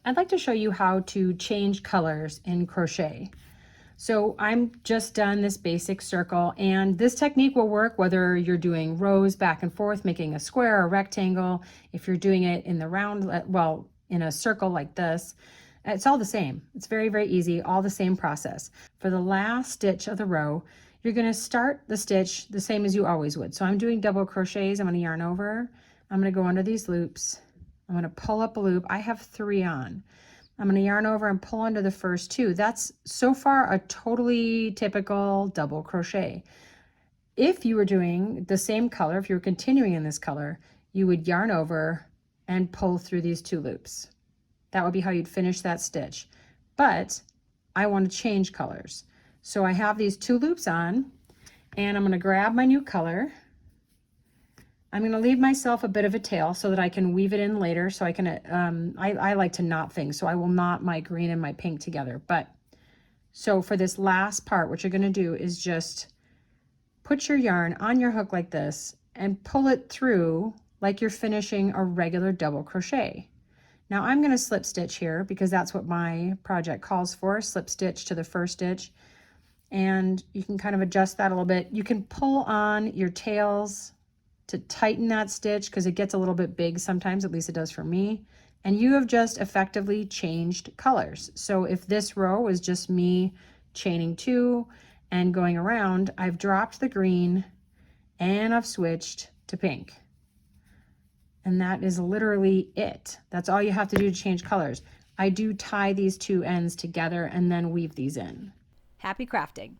I'd like to show you how to change colors in crochet. So I'm just done this basic circle, and this technique will work whether you're doing rows back and forth, making a square or rectangle. If you're doing it in the round, well, in a circle like this, it's all the same. It's very, very easy, all the same process. For the last stitch of the row, you're going to start the stitch the same as you always would. So I'm doing double crochets. I'm going to yarn over. I'm going to go under these loops. I'm going to pull up a loop. I have 3 on. I'm going to yarn over and pull under the first 2. That's so far a totally typical double crochet. If you were doing the same color, if you were continuing in this color, you would yarn over and pull through these 2 loops. That would be how you'd finish that stitch. But I want to change colors. So I have these 2 loops on, and I'm going to grab my new color. I'm going to leave myself a bit of a tail so that I can weave it in later. So I can, I like to knot things, so I will knot my green and my pink together. But so for this last part, what you're going to do is just put your yarn on your hook like this and pull it through like you're finishing a regular double crochet. Now I'm going to slip stitch here because that's what my project calls for, slip stitch to the first stitch. And you can kind of adjust that a little bit. You can pull on your tails to tighten that stitch because it gets a little bit big sometimes, at least it does for me. And you have just effectively changed colors. So if this row was just me chaining 2 and going around, I've dropped the green and I've switched to pink. And that is literally it. That's all you have to do to change colors. I do tie these 2 ends together and then weave these in. Happy crafting!